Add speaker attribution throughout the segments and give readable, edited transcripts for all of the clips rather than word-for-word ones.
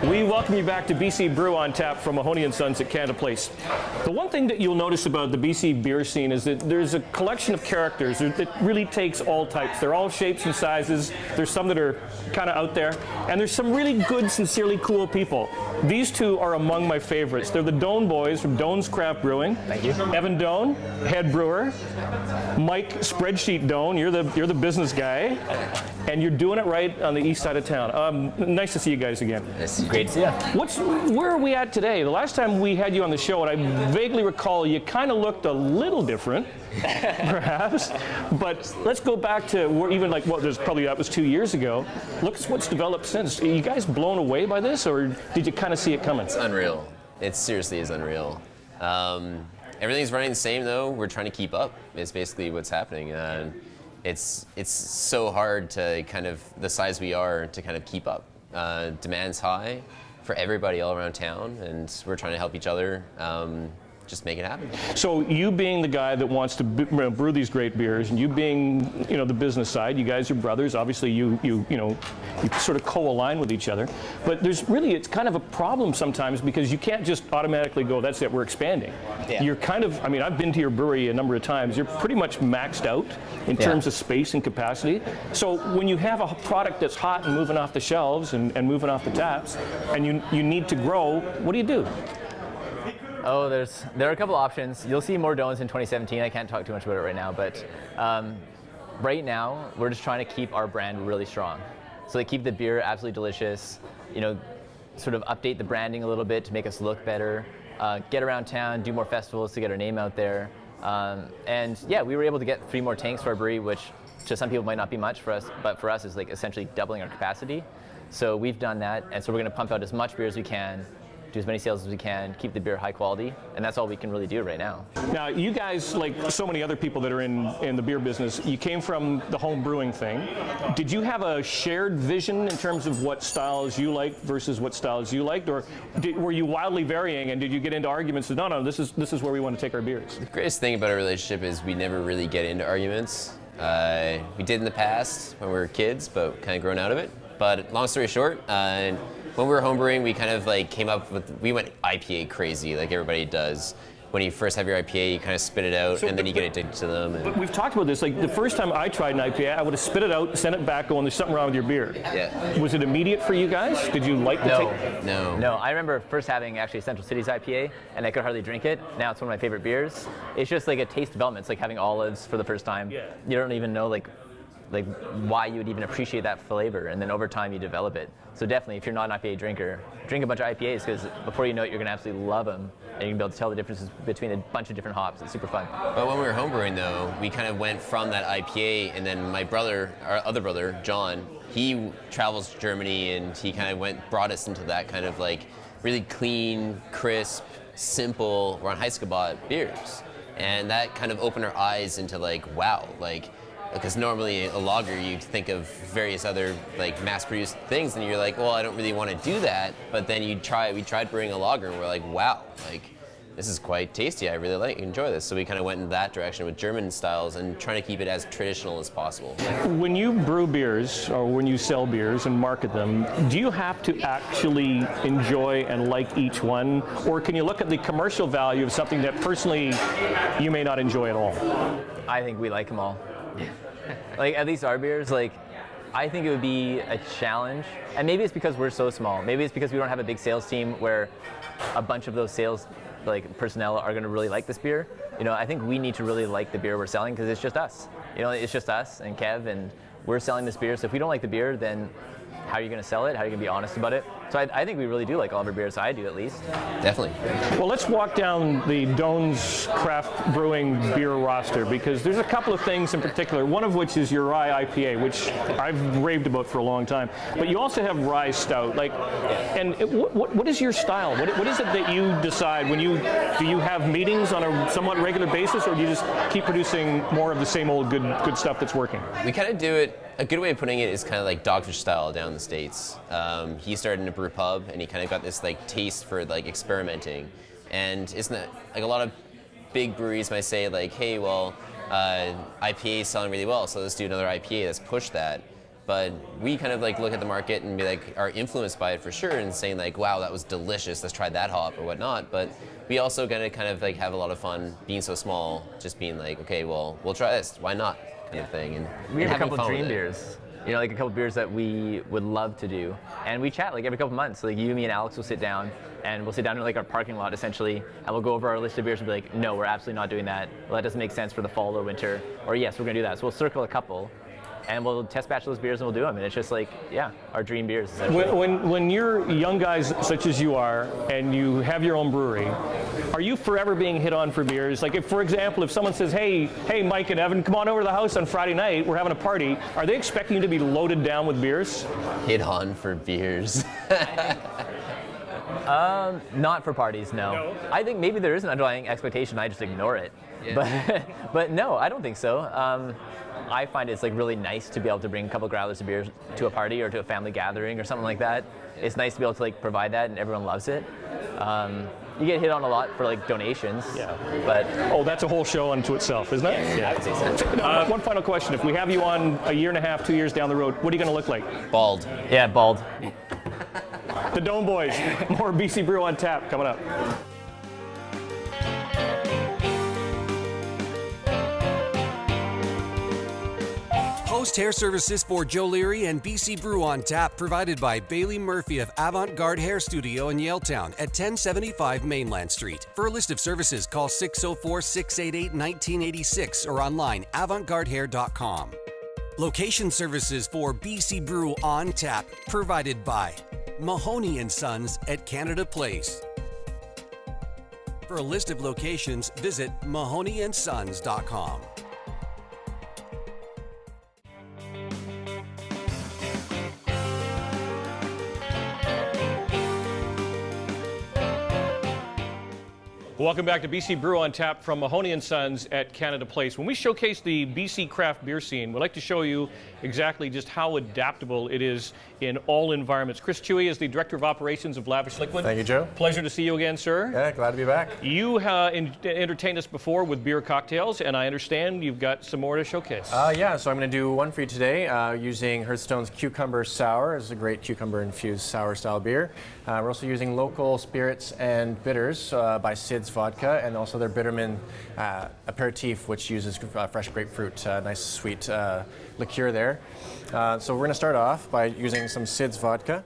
Speaker 1: We welcome you back to BC Brew OnTap from Mahoney & Sons at Canada Place. The one thing that you'll notice about the BC beer scene is that there's a collection of characters that really takes all types. They're all shapes and sizes. There's some that are kind of out there, and there's some really good, sincerely cool people. These two are among my favorites. They're the Doan boys from Doan's Craft Brewing.
Speaker 2: Thank you.
Speaker 1: Evan Doan, head brewer. Mike Spreadsheet Doan, you're the business guy, and you're doing it right on the east side of town. Nice to see you guys again.
Speaker 2: It's great to see you.
Speaker 1: Where are we at today? The last time we had you on the show, and I vaguely recall you kind of looked a little different, perhaps. But let's go back to that was 2 years ago. Look at what's developed since. Are you guys blown away by this, or did you kind of see it coming?
Speaker 3: It's unreal. It seriously is unreal. Everything's running the same though. We're trying to keep up. It's basically what's happening. It's so hard to the size we are to kind of keep up. Demand's high for everybody all around town, and we're trying to help each other just make it happen.
Speaker 1: So you being the guy that wants to brew these great beers, and you being the business side, you guys are brothers. Obviously, you sort of co-align with each other. But it's kind of a problem sometimes because you can't just automatically go, that's it, we're expanding.
Speaker 3: Yeah.
Speaker 1: You're I've been to your brewery a number of times. You're pretty much maxed out in terms of space and capacity. So when you have a product that's hot and moving off the shelves and moving off the taps, and you need to grow, what do you do?
Speaker 2: Oh, there are a couple options. You'll see more Doans in 2017. I can't talk too much about it right now, but right now we're just trying to keep our brand really strong. So they keep the beer absolutely delicious. Sort of update the branding a little bit to make us look better. Get around town, do more festivals to get our name out there. We were able to get 3 more tanks for our brewery, which to some people might not be much for us, but for us is essentially doubling our capacity. So we've done that, and so we're going to pump out as much beer as we can, do as many sales as we can, keep the beer high quality, and that's all we can really do right now.
Speaker 1: Now, you guys, like so many other people that are in the beer business, you came from the home brewing thing. Did you have a shared vision in terms of what styles you liked versus what styles you liked, or were you wildly varying, and did you get into arguments that, no, this is where we want to take our beers?
Speaker 3: The greatest thing about our relationship is we never really get into arguments. We did in the past when we were kids, but kind of grown out of it. But long story short, when we were homebrewing, we kind of came up with, we went IPA crazy like everybody does. When you first have your IPA, you kind of spit it out, and then you get addicted to them.
Speaker 1: But we've talked about this. The first time I tried an IPA, I would have spit it out, sent it back, going, there's something wrong with your beer.
Speaker 3: Yeah.
Speaker 1: Was it immediate for you guys? Did you like the taste?
Speaker 3: No.
Speaker 2: No, I remember first having actually Central City's IPA, and I could hardly drink it. Now it's one of my favorite beers. It's just like a taste development. It's like having olives for the first time.
Speaker 1: Yeah.
Speaker 2: You don't even know why you would even appreciate that flavor, and then over time you develop it. So definitely, if you're not an IPA drinker, drink a bunch of IPAs, because before you know it, you're gonna absolutely love them, and you're gonna be able to tell the differences between a bunch of different hops. It's super fun.
Speaker 3: But when we were homebrewing though, we kind of went from that IPA, and then my brother, our other brother, John, he travels to Germany, and he kind of brought us into that kind of really clean, crisp, simple Reinheitsgebot beers. And that kind of opened our eyes into wow, because normally a lager, you think of various other mass-produced things, and you're like, well, I don't really want to do that. But then we tried brewing a lager, and we're like, wow, this is quite tasty. I really enjoy this. So we kind of went in that direction with German styles and trying to keep it as traditional as possible.
Speaker 1: When you brew beers, or when you sell beers and market them, do you have to actually enjoy and like each one? Or can you look at the commercial value of something that personally you may not enjoy at all?
Speaker 2: I think we like them all. At least our beers, I think it would be a challenge, and maybe it's because we're so small. Maybe it's because we don't have a big sales team where a bunch of those sales personnel are going to really like this beer. I think we need to really like the beer we're selling, because it's just us. It's just us and Kev, and we're selling this beer. So if we don't like the beer, then how are you going to sell it? How are you going to be honest about it? So I think we really do like all of our beers. I do, at least.
Speaker 3: Definitely.
Speaker 1: Well, let's walk down the Doan's Craft Brewing beer roster, because there's a couple of things in particular, one of which is your rye IPA, which I've raved about for a long time. But you also have rye stout. And what is your style? What is it that you decide when do you have meetings on a somewhat regular basis, or do you just keep producing more of the same old good stuff that's working?
Speaker 3: We kind of do it. A good way of putting it is kind of like Dogfish style down in the States. He started in a brew pub, and he kind of got this taste for experimenting. And isn't that a lot of big breweries might say hey, well, IPA is selling really well, so let's do another IPA. Let's push that. but we kind of like look at the market and be like, are influenced by it for sure, and saying like, wow, that was delicious, let's try that hop or whatnot. But we also gotta kind of like have a lot of fun being so small, just being like, okay, well, we'll try this, why not, kind of thing. And
Speaker 2: We have a
Speaker 3: having
Speaker 2: couple
Speaker 3: fun with
Speaker 2: dream
Speaker 3: it.
Speaker 2: beers. You know, like a couple beers that we would love to do, and we chat like every couple months. Like you, me, and Alex will sit down, and we'll sit down in like our parking lot essentially, and we'll go over our list of beers and be like, no, we're absolutely not doing that. Well, that doesn't make sense for the fall or winter. Or yes, we're gonna do that. So we'll circle a couple, and we'll test batch those beers and we'll do them. And it's just like, yeah, our dream beers.
Speaker 1: When you're young guys such as you are, and you have your own brewery, are you forever being hit on for beers? Like, if, for example, if someone says, hey, Mike and Evan, come on over to the house on Friday night, we're having a party, are they expecting you to be loaded down with beers?
Speaker 3: Hit on for beers.
Speaker 2: Not for parties, no. I think maybe there is an underlying expectation. I just ignore it.
Speaker 3: Yeah.
Speaker 2: But no, I don't think so. I find it's like really nice to be able to bring a couple growlers of beer to a party or to a family gathering or something like that. It's nice to be able to like provide that, and everyone loves it. You get hit on a lot for like donations.
Speaker 1: Yeah.
Speaker 2: But
Speaker 1: Oh, that's a whole show unto itself, isn't it?
Speaker 2: I would say so.
Speaker 1: One final question. If we have you on a year and a half, 2 years down the road, what are you going to look like?
Speaker 3: Bald.
Speaker 2: Yeah, bald.
Speaker 1: The Dome Boys. More BC Brew on Tap coming up.
Speaker 4: Post hair services for Joe Leary and BC Brew on Tap, provided by Bailey Murphy of Avant Garde Hair Studio in Yaletown at 1075 Mainland Street. For a list of services, call 604-688-1986 or online avantgardehair.com. Location services for BC Brew on Tap, provided by Mahoney and Sons at Canada Place. For a list of locations, visit mahoneyandSons.com.
Speaker 1: Welcome back to BC Brew on Tap from Mahoney and Sons at Canada Place. When we showcase the BC craft beer scene, we'd like to show you exactly just how adaptable it is in all environments. Chris Chewy is the Director of Operations of Lavish Liquid.
Speaker 5: Thank you, Joe.
Speaker 1: Pleasure to see you again, sir.
Speaker 5: Yeah, glad to be back.
Speaker 1: You entertained us before with beer cocktails, and I understand you've got some more to showcase.
Speaker 5: Yeah, so I'm going to do one for you today using Hearthstone's Cucumber Sour. It's a great cucumber-infused sour-style beer. We're also using local spirits and bitters by Sid's Vodka, and also their Bitterman aperitif, which uses fresh grapefruit, nice sweet liqueur there. So we're going to start off by using some Sid's Vodka.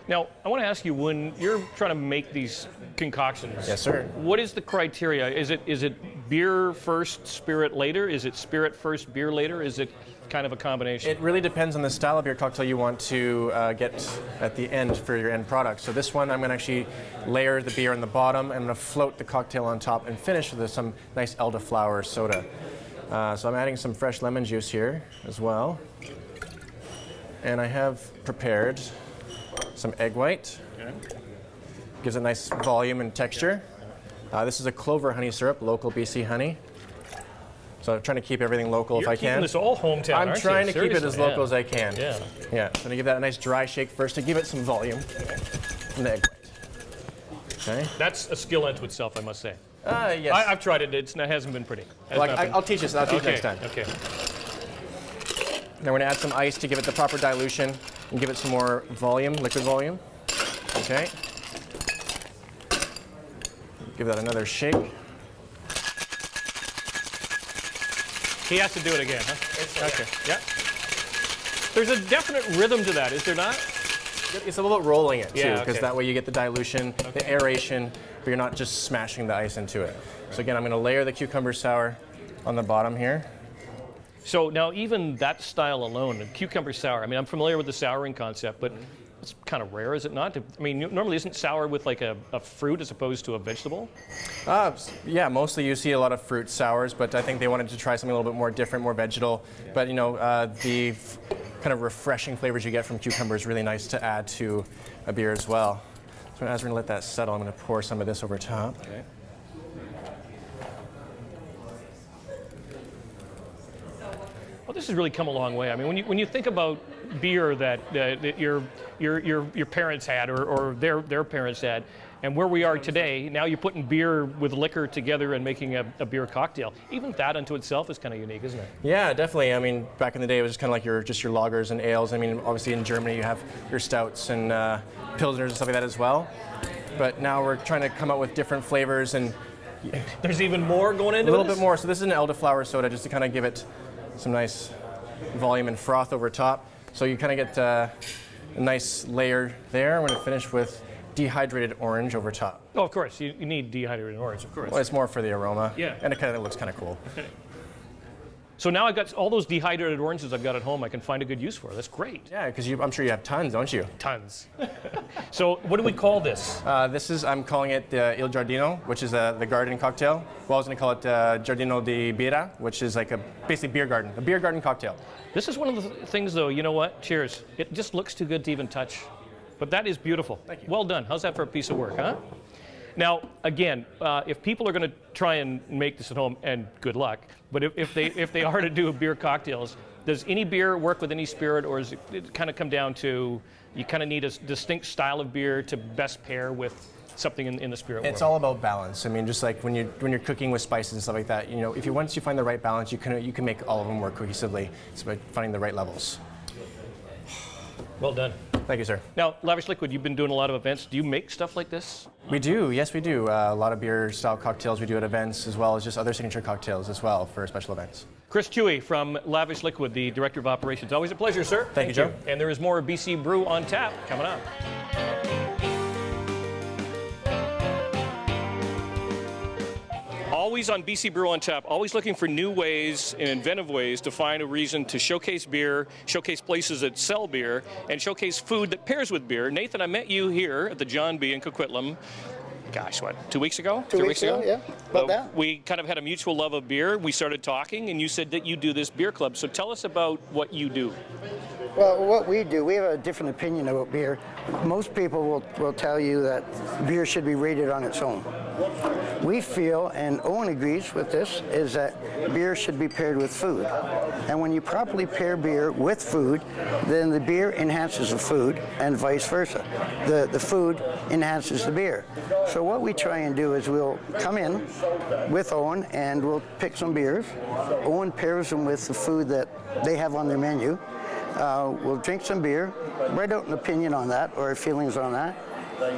Speaker 1: Now, I want to ask you, when you're trying to make these concoctions,
Speaker 5: Yes, sir.
Speaker 1: what is the criteria? Is it beer first, spirit later? Is it spirit first, beer later? Is it kind of a combination?
Speaker 5: It really depends on the style of your cocktail you want to get at the end for your end product. So this one, I'm going to actually layer the beer on the bottom. I'm going to float the cocktail on top and finish with some nice elderflower soda. So I'm adding some fresh lemon juice here as well. And I have prepared some egg white.
Speaker 1: Okay.
Speaker 5: Gives a nice volume and texture. This is a clover honey syrup, local BC honey. So I'm trying to keep everything local
Speaker 1: You're
Speaker 5: if I can.
Speaker 1: keeping this all hometown,
Speaker 5: I'm
Speaker 1: aren't
Speaker 5: trying
Speaker 1: you?
Speaker 5: to keep it as
Speaker 1: Seriously,
Speaker 5: local as I can.
Speaker 1: Yeah.
Speaker 5: Yeah. So I'm gonna give that a nice dry shake first to give it some volume. And the egg white. Okay.
Speaker 1: That's a skill unto itself, I must say.
Speaker 5: Yes.
Speaker 1: I've tried it. It hasn't been pretty. Has
Speaker 5: Well,
Speaker 1: not been-
Speaker 5: I'll teach you. I'll teach you
Speaker 1: okay.
Speaker 5: next time.
Speaker 1: Okay.
Speaker 5: Now we're gonna add some ice to give it the proper dilution and give it some more volume, liquid volume. Okay. Give that another shake.
Speaker 1: He has to do it again, huh? Okay. Yeah. There's a definite rhythm to that, is there not?
Speaker 5: It's a little bit rolling it too,
Speaker 1: Yeah,
Speaker 5: because
Speaker 1: okay.
Speaker 5: that way you get the dilution, the aeration, but you're not just smashing the ice into it. So again, I'm gonna layer the cucumber sour on the bottom here.
Speaker 1: So now even that style alone, the cucumber sour, I mean, I'm familiar with the souring concept, but it's kind of rare, is it not? I mean, normally isn't sour with like a fruit as opposed to a vegetable?
Speaker 5: Yeah, mostly you see a lot of fruit sours, but I think they wanted to try something a little bit more different, more vegetal. But you know, the kind of refreshing flavors you get from cucumber is really nice to add to a beer as well. So as we're gonna let that settle, I'm gonna pour some of this over top.
Speaker 1: Okay. Well, this has really come a long way. I mean, when you think about beer that your parents had or their parents had, And where we are today, now you're putting beer with liquor together and making a beer cocktail. Even that unto itself is kind of unique, isn't it?
Speaker 5: Yeah, definitely. I mean, back in the day, it was kind of like your lagers and ales. I mean, obviously in Germany, you have your stouts and pilsners and stuff like that as well. But now we're trying to come up with different flavors and
Speaker 1: there's even more going into
Speaker 5: a little
Speaker 1: this?
Speaker 5: bit more. So this is an elderflower soda, just to kind of give it some nice volume and froth over top. So you kind of get a nice layer there. We're going to finish with dehydrated orange over top.
Speaker 1: Oh, of course. You need dehydrated orange, of course.
Speaker 5: Well, it's more for the aroma.
Speaker 1: Yeah.
Speaker 5: And it kind of looks kind of cool.
Speaker 1: So now I've got all those dehydrated oranges I've got at home I can find a good use for. That's great.
Speaker 5: Yeah, because I'm sure you have tons, don't you?
Speaker 1: Tons. So what do we call this?
Speaker 5: I'm calling it Il Giardino, which is the garden cocktail. Well, I was going to call it Giardino di Birra, which is like basically beer garden cocktail.
Speaker 1: This is one of the things, though, you know what? Cheers. It just looks too good to even touch. But that is beautiful.
Speaker 5: Thank you.
Speaker 1: Well done. How's that for a piece of work, huh? Now, again, if people are going to try and make this at home, and good luck, but if they are to do beer cocktails, does any beer work with any spirit, or does it kind of come down to you kind of need a distinct style of beer to best pair with something in the spirit world?
Speaker 5: It's all about balance. I mean, just like when you're cooking with spices and stuff like that, you know, once you find the right balance, you can make all of them work cohesively. It's about finding the right levels.
Speaker 1: Well done.
Speaker 5: Thank you, sir.
Speaker 1: Now, Lavish Liquid, you've been doing a lot of events. Do you make stuff like this?
Speaker 5: We do, yes, we do. A lot of beer-style cocktails we do at events, as well as just other signature cocktails as well for special events.
Speaker 1: Chris Chewy from Lavish Liquid, the Director of Operations. Always a pleasure, sir.
Speaker 5: Thank you, Joe.
Speaker 1: And there is more BC Brew on tap coming up. Always on BC Brew on Tap, always looking for new ways and inventive ways to find a reason to showcase beer, showcase places that sell beer, and showcase food that pairs with beer. Nathan, I met you here at the John B in Coquitlam. Gosh, what, 2 weeks ago?
Speaker 6: Two weeks ago, yeah. About that.
Speaker 1: We kind of had a mutual love of beer. We started talking, and you said that you do this beer club. So tell us about what you do.
Speaker 6: Well, what we do, we have a different opinion about beer. Most people will tell you that beer should be rated on its own. We feel, and Owen agrees with this, is that beer should be paired with food. And when you properly pair beer with food, then the beer enhances the food and vice versa. The food enhances the beer. So what we try and do is we'll come in with Owen and we'll pick some beers. Owen pairs them with the food that they have on their menu. We'll drink some beer, write out an opinion on that or feelings on that,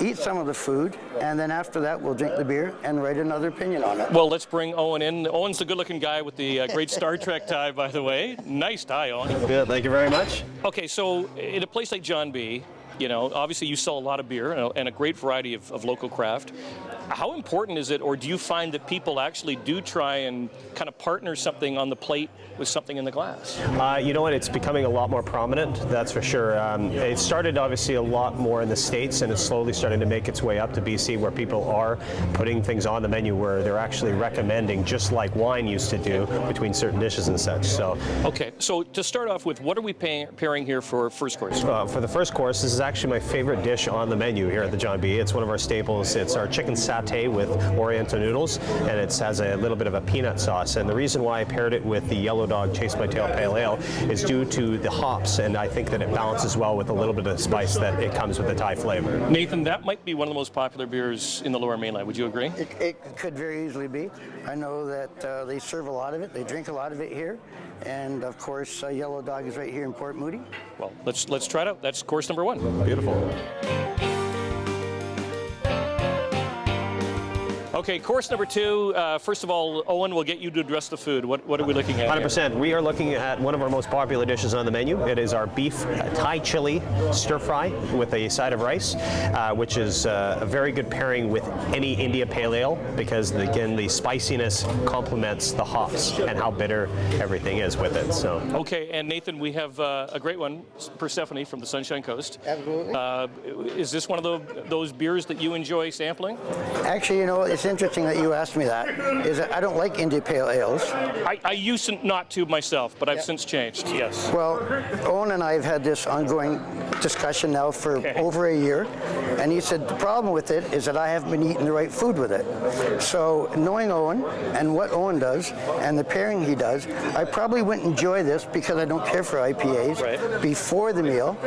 Speaker 6: eat some of the food, and then after that we'll drink the beer and write another opinion on it.
Speaker 1: Well, let's bring Owen in. Owen's the good-looking guy with the great Star Trek tie, by the way. Nice tie, Owen.
Speaker 7: Good, thank you very much.
Speaker 1: Okay, so in a place like John B, you know, obviously you sell a lot of beer and a great variety of local craft. How important is it, or do you find that people actually do try and kind of partner something on the plate with something in the glass?
Speaker 7: You know what, it's becoming a lot more prominent, that's for sure. It started obviously a lot more in the States, and it's slowly starting to make its way up to BC, where people are putting things on the menu where they're actually recommending, just like wine used to do, between certain dishes and such. So,
Speaker 1: okay, so to start off with, what are we pairing here for first course?
Speaker 7: for the first course, this is actually my favorite dish on the menu here at the John B. It's one of our staples. It's our chicken satay with Oriental noodles, and it has a little bit of a peanut sauce. And the reason why I paired it with the Yellow Dog Chase My Tail Pale Ale is due to the hops, and I think that it balances well with a little bit of spice that it comes with the Thai flavor.
Speaker 1: Nathan, that might be one of the most popular beers in the Lower Mainland. Would you agree?
Speaker 6: It could very easily be. I know that they serve a lot of it. They drink a lot of it here. And of course, Yellow Dog is right here in Port Moody.
Speaker 1: Well, let's try it out. That's course number one.
Speaker 7: Beautiful.
Speaker 1: Okay, course number two. First of all, Owen, we'll get you to address the food. What are we looking at
Speaker 7: 100%. We are looking at one of our most popular dishes on the menu. It is our beef Thai chili stir fry with a side of rice, which is a very good pairing with any India Pale Ale, because again, the spiciness complements the hops and how bitter everything is with it. So.
Speaker 1: Okay, and Nathan, we have a great one, Persephone from the Sunshine Coast.
Speaker 6: Absolutely.
Speaker 1: Is this one of those beers that you enjoy sampling?
Speaker 6: Actually, you know, it's interesting that you asked me that is that I don't like India Pale Ales.
Speaker 1: I used not to myself, but I've since changed, yes.
Speaker 6: Well, Owen and I have had this ongoing discussion now for over a year, and he said the problem with it is that I haven't been eating the right food with it. So knowing Owen and what Owen does and the pairing he does, I probably wouldn't enjoy this because I don't care for IPAs before the meal,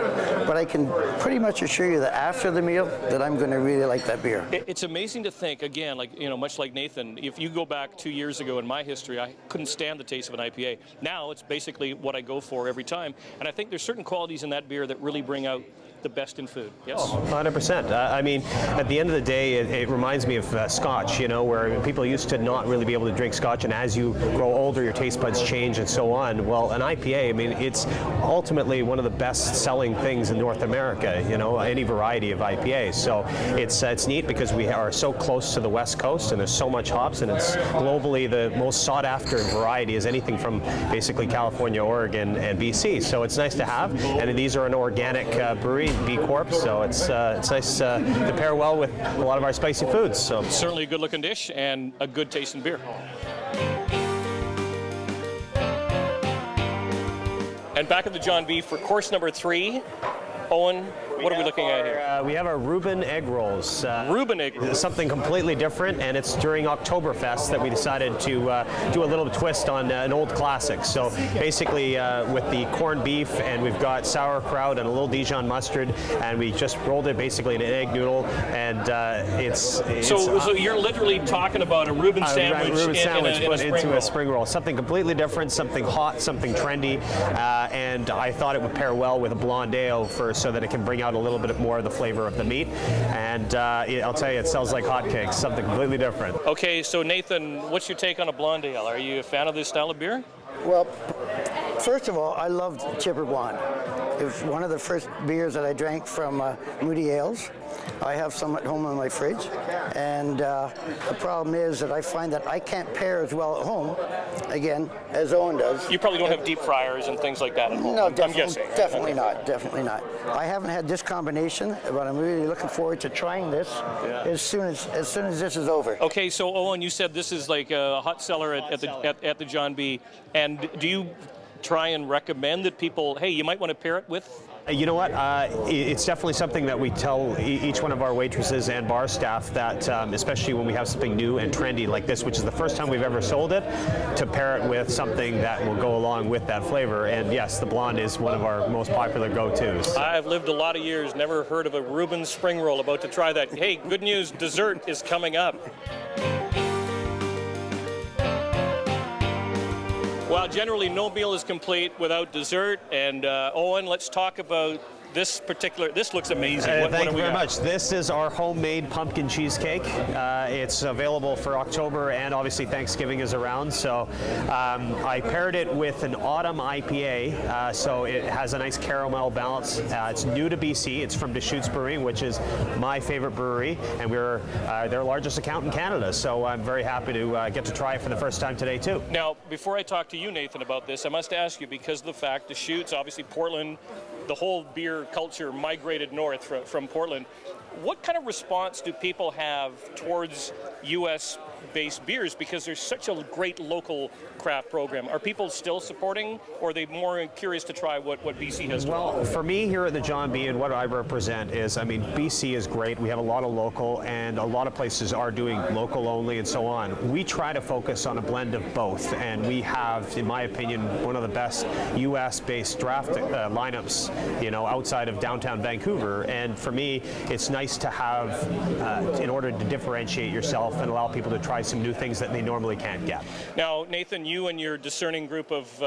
Speaker 6: but I can pretty much assure you that after the meal that I'm going to really like that beer.
Speaker 1: It's amazing to think, again, like, you know, much like Nathan, if you go back 2 years ago in my history, I couldn't stand the taste of an IPA. Now it's basically what I go for every time, and I think there's certain qualities in that beer that really bring out the best in food. Yes?
Speaker 7: 100%. I mean, at the end of the day, it reminds me of Scotch, you know, where people used to not really be able to drink Scotch, and as you grow older, your taste buds change and so on. Well, an IPA, I mean, it's ultimately one of the best-selling things in North America, you know, any variety of IPAs. So it's neat because we are so close to the West Coast, and there's so much hops, and it's globally the most sought-after variety is anything from basically California, Oregon, and BC. So it's nice to have, and these are an organic brewery, B Corp, so it's nice to pair well with a lot of our spicy foods. So
Speaker 1: Certainly a good-looking dish and a good tasting beer. And back at the John B for course number 3, Owen, what are we looking at here?
Speaker 7: We have our Reuben egg rolls.
Speaker 1: Reuben egg rolls.
Speaker 7: Something completely different, and it's during Oktoberfest that we decided to do a little twist on an old classic. So basically with the corned beef, and we've got sauerkraut and a little Dijon mustard, and we just rolled it basically in an egg noodle, and
Speaker 1: So you're literally talking about a Reuben sandwich,
Speaker 7: Reuben sandwich put into a
Speaker 1: spring
Speaker 7: spring roll. Something completely different, something hot, something trendy, and I thought it would pair well with a blonde ale so that it can bring out a little bit more of the flavor of the meat. And I'll tell you, it sells like hotcakes, something completely different.
Speaker 1: Okay, so Nathan, what's your take on a blonde ale? Are you a fan of this style of beer?
Speaker 6: Well, first of all, I loved Chipper Blonde. It was one of the first beers that I drank from Moody Ales. I have some at home in my fridge, and the problem is that I find that I can't pair as well at home, again, as Owen does.
Speaker 1: You probably don't have deep fryers and things like that at home.
Speaker 6: No,
Speaker 1: I'm guessing.
Speaker 6: definitely not, definitely not. I haven't had this combination, but I'm really looking forward to trying this as soon as this is over.
Speaker 1: Okay, so Owen, you said this is like a hot seller at the John B. And do you try and recommend that people, hey, you might want to pair it with?
Speaker 7: You know what? It's definitely something that we tell each one of our waitresses and bar staff that, especially when we have something new and trendy like this, which is the first time we've ever sold it, to pair it with something that will go along with that flavor. And yes, the blonde is one of our most popular go-tos.
Speaker 1: I've lived a lot of years, never heard of a Reuben spring roll. About to try that. Hey, good news, dessert is coming up. Well, generally no meal is complete without dessert, and Owen, let's talk about this looks amazing.
Speaker 7: Thank you very much. This is our homemade pumpkin cheesecake. It's available for October, and obviously Thanksgiving is around. So I paired it with an autumn IPA, so it has a nice caramel balance. It's new to BC. It's from Deschutes Brewing, which is my favorite brewery, and we're their largest account in Canada. So I'm very happy to get to try it for the first time today too.
Speaker 1: Now, before I talk to you, Nathan, about this, I must ask you, because of the fact Deschutes, obviously Portland, the whole beer culture migrated north from Portland. What kind of response do people have towards U.S.-based beers? Because there's such a great local craft program. Are people still supporting, or are they more curious to try what BC has to offer?
Speaker 7: Well, for me here at the John B, and what I represent is, I mean, BC is great. We have a lot of local, and a lot of places are doing local only and so on. We try to focus on a blend of both, and we have, in my opinion, one of the best U.S.-based draft lineups, you know, outside of downtown Vancouver. And for me, it's nice to have, in order to differentiate yourself and allow people to try some new things that they normally can't get.
Speaker 1: Now, Nathan, you and your discerning group of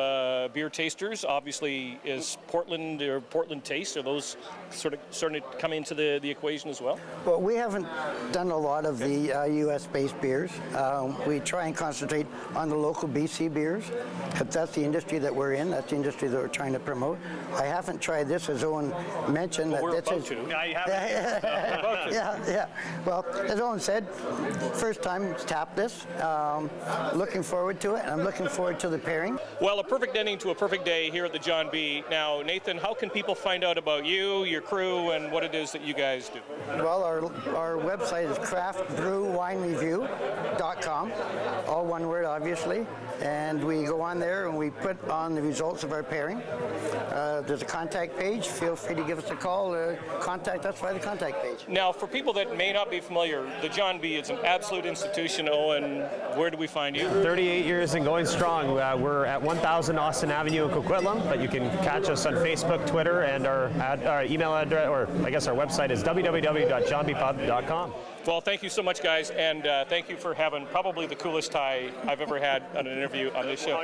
Speaker 1: beer tasters, obviously, is Portland or Portland Taste, are those sort of starting to come into the equation as well?
Speaker 6: Well, we haven't done a lot of the U.S.-based beers. We try and concentrate on the local BC beers. If that's the industry that we're in, that's the industry that we're trying to promote. I haven't tried this, as Owen mentioned.
Speaker 1: Well, we're about to. I haven't.
Speaker 6: Yeah. Well, as Owen said, first time tap this. Looking forward to it, and I'm looking forward to the pairing.
Speaker 1: Well, a perfect ending to a perfect day here at the John B. Now, Nathan, how can people find out about you, your crew, and what it is that you guys do?
Speaker 6: Well, our website is craftbrewwinereview.com, all one word, obviously. And we go on there and we put on the results of our pairing. There's a contact page. Feel free to give us a call. Contact us via the contact page.
Speaker 1: Now, for people that may not be familiar, the John B. is an absolute institution. Owen, where do we find you?
Speaker 7: 38 years and going strong. We're at 1000 Austin Avenue in Coquitlam, but you can catch us on Facebook, Twitter, and our email address, or I guess our website is www.johnbpub.com.
Speaker 1: Well, thank you so much, guys, and thank you for having probably the coolest tie I've ever had on an interview on this show.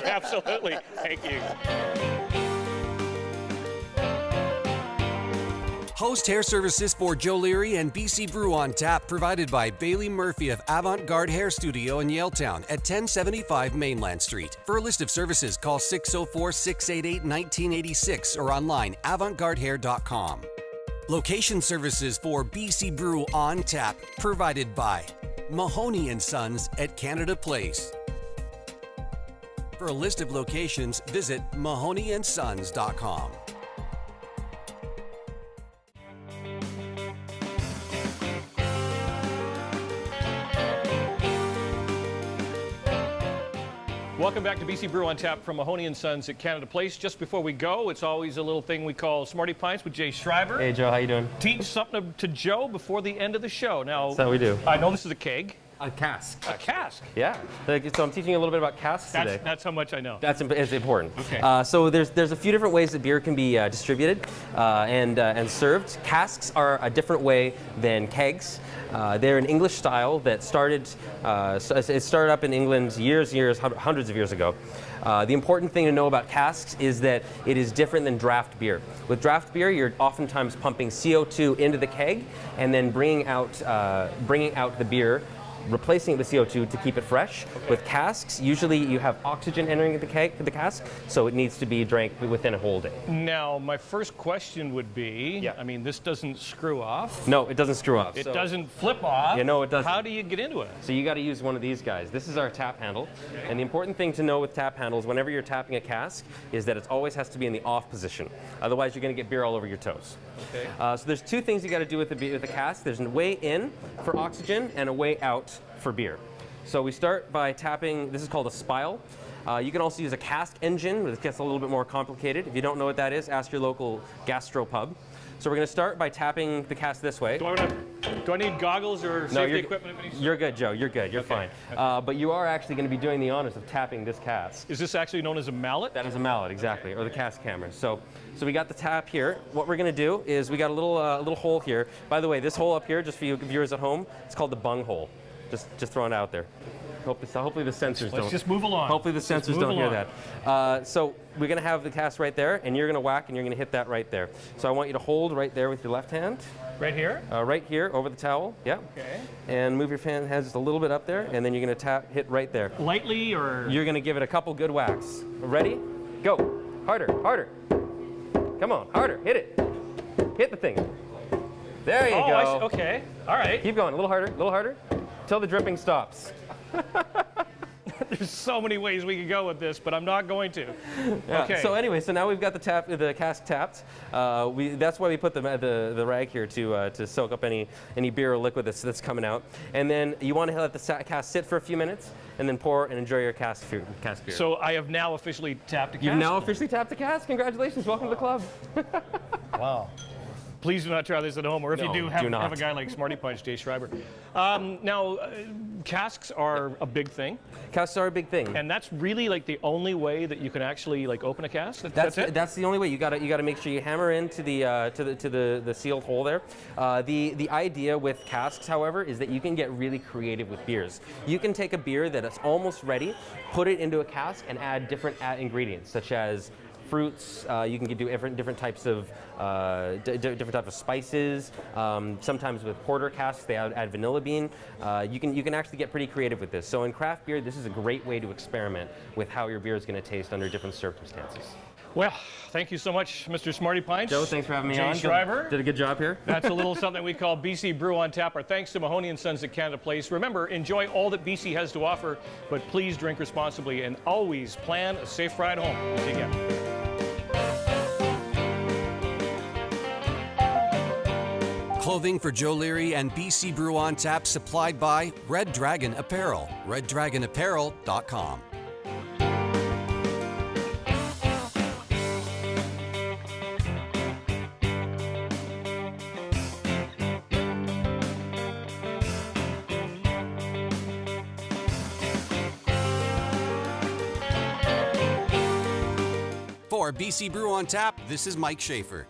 Speaker 1: Absolutely. Thank you.
Speaker 4: Host hair services for Joe Leary and BC Brew OnTap provided by Bailey Murphy of Avant-Garde Hair Studio in Yaletown at 1075 Mainland Street. For a list of services, call 604-688-1986 or online avantgardehair.com. Location services for BC Brew OnTap provided by Mahoney & Sons at Canada Place. For a list of locations, visit mahoneyandSons.com.
Speaker 1: Welcome back to BC Brew OnTap from Mahoney & Sons at Canada Place. Just before we go, it's always a little thing we call Smarty Pints with Jay Schreiber.
Speaker 8: Hey Joe, how you doing?
Speaker 1: Teach something to Joe before the end of the show. Now,
Speaker 8: That's how we do.
Speaker 1: I know this is a keg.
Speaker 8: A cask.
Speaker 1: A cask.
Speaker 8: Yeah. So I'm teaching you a little bit about casks today.
Speaker 1: That's how much I know.
Speaker 8: That's important.
Speaker 1: Okay.
Speaker 8: So there's a few different ways that beer can be distributed and served. Casks are a different way than kegs. They're an English style that started up in England hundreds of years ago. The important thing to know about casks is that it is different than draft beer. With draft beer, you're oftentimes pumping CO2 into the keg and then bringing out the beer, replacing it with CO2 to keep it fresh. Okay. With casks, usually you have oxygen entering the cask, so it needs to be drank within a whole day.
Speaker 1: Now, my first question would be, I mean, this doesn't screw off.
Speaker 8: No, it doesn't screw off.
Speaker 1: It doesn't flip off.
Speaker 8: No, it doesn't.
Speaker 1: How do you get into it?
Speaker 8: So you got to use one of these guys. This is our tap handle. And the important thing to know with tap handles, whenever you're tapping a cask, is that it always has to be in the off position. Otherwise, you're going to get beer all over your toes.
Speaker 1: Okay.
Speaker 8: So there's two things you got to do with the cask. There's a way in for oxygen and a way out for beer. So we start by tapping, this is called a spile. You can also use a cask engine, but it gets a little bit more complicated. If you don't know what that is, ask your local gastropub. So we're going to start by tapping the cask this way.
Speaker 1: Do I need goggles or safety equipment?
Speaker 8: You're good, Joe. You're good. You're fine.
Speaker 1: Okay.
Speaker 8: But you are actually going to be doing the honors of tapping this cask.
Speaker 1: Is this actually known as a mallet?
Speaker 8: That is a mallet, exactly, or the cask hammer. So we got the tap here. What we're going to do is we got a little hole here. By the way, this hole up here, just for you viewers at home, it's called the bung hole. Just throwing it out there. Hopefully the sensors don't.
Speaker 1: Let's just move along.
Speaker 8: Hopefully the sensors don't hear that. So we're going to have the cask right there, and you're going to whack, and you're going to hit that right there. So I want you to hold right there with your left hand.
Speaker 1: Right here?
Speaker 8: Right here, over the towel. Yeah.
Speaker 1: Okay.
Speaker 8: And move your hands just a little bit up there, and then you're going to hit right there.
Speaker 1: Lightly, or?
Speaker 8: You're going to give it a couple good whacks. Ready? Go. Harder, harder. Come on, harder. Hit it. Hit the thing. There you go.
Speaker 1: I see. Okay. All right.
Speaker 8: Keep going. A little harder, until the dripping stops.
Speaker 1: There's so many ways we could go with this, but I'm not going to.
Speaker 8: Yeah.
Speaker 1: Okay.
Speaker 8: So anyway, now we've got the cask tapped. That's why we put the rag here to soak up any beer or liquid that's coming out. And then you want to let the cask sit for a few minutes, and then pour and enjoy your cask beer.
Speaker 1: So I have now officially tapped a cask.
Speaker 8: You've now officially tapped a cask. Congratulations. Welcome to the club.
Speaker 1: Wow. Please do not try this at home, or if you do, have a guy like Smarty Punch, Jay Schreiber. Now, casks are a big thing.
Speaker 8: Casks are a big thing,
Speaker 1: and that's really like the only way that you can actually like open a cask. That's it.
Speaker 8: That's the only way. You got to make sure you hammer into the sealed hole there. The idea with casks, however, is that you can get really creative with beers. You can take a beer that is almost ready, put it into a cask, and add different ingredients such as fruits. You can do different types of spices. Sometimes with porter casks, they add vanilla bean. You can actually get pretty creative with this. So in craft beer, this is a great way to experiment with how your beer is going to taste under different circumstances.
Speaker 1: Well, thank you so much, Mr. Smarty Pints.
Speaker 8: Joe, thanks for having me
Speaker 1: Jay
Speaker 8: on.
Speaker 1: Shriver.
Speaker 8: Did a good job here.
Speaker 1: That's a little something we call BC Brew on Tap. Our thanks to Mahoney & Sons at Canada Place. Remember, enjoy all that BC has to offer, but please drink responsibly and always plan a safe ride home. See you again.
Speaker 4: Clothing for Joe Leary and BC Brew on Tap supplied by Red Dragon Apparel. RedDragonApparel.com. For BC Brew on Tap, this is Mike Schaefer.